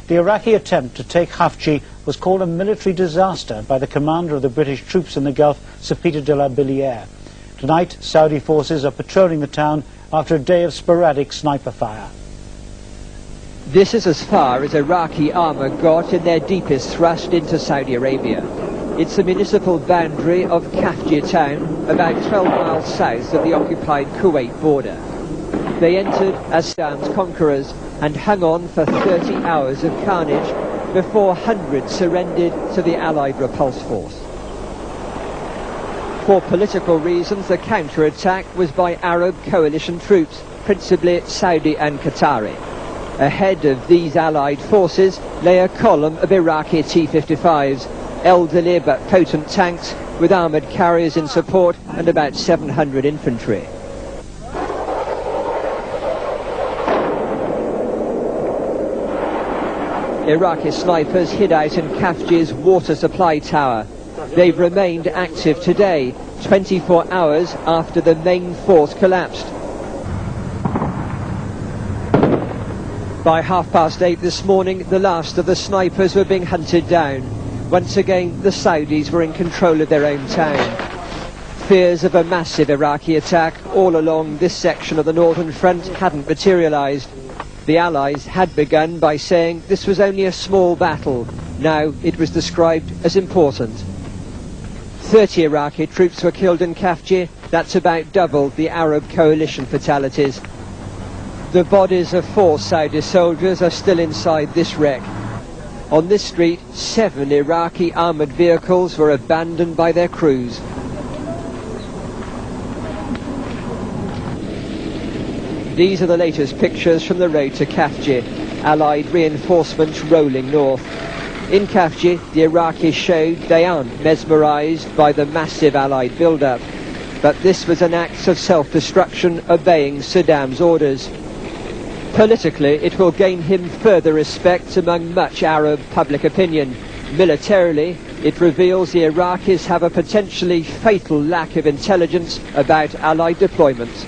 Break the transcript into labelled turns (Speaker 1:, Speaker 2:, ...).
Speaker 1: The Iraqi attempt to take Khafji was called a military disaster by the commander of the British troops in the Gulf, Sir Peter de la Billiere. Tonight, Saudi forces are patrolling the town after a day of sporadic sniper fire.
Speaker 2: This is as far as Iraqi armour got in their deepest thrust into Saudi Arabia. It's the municipal boundary of Khafji town, about 12 miles south of the occupied Kuwait border. They entered as Saddam's conquerors and hung on for 30 hours of carnage before hundreds surrendered to the Allied repulse force. For political reasons, the counter-attack was by Arab coalition troops, principally Saudi and Qatari. Ahead of these Allied forces lay a column of Iraqi T-55s, elderly but potent tanks with armoured carriers in support and about 700 infantry. Iraqi snipers hid out in Khafji's water supply tower. They've remained active today, 24 hours after the main force collapsed. By 8:30 this morning, the last of the snipers were being hunted down. Once again, the Saudis were in control of their own town. Fears of a massive Iraqi attack all along this section of the northern front hadn't materialised. The Allies had begun by saying this was only a small battle. Now it was described as important. 30 Iraqi troops were killed in Khafji. That's about double the Arab coalition fatalities. The bodies of 4 Saudi soldiers are still inside this wreck. On this street, 7 Iraqi armoured vehicles were abandoned by their crews. These are the latest pictures from the road to Khafji, Allied reinforcements rolling north. In Khafji, the Iraqis showed they aren't mesmerised by the massive Allied build-up, but this was an act of self-destruction obeying Saddam's orders. Politically, it will gain him further respect among much Arab public opinion. Militarily, it reveals the Iraqis have a potentially fatal lack of intelligence about Allied deployments.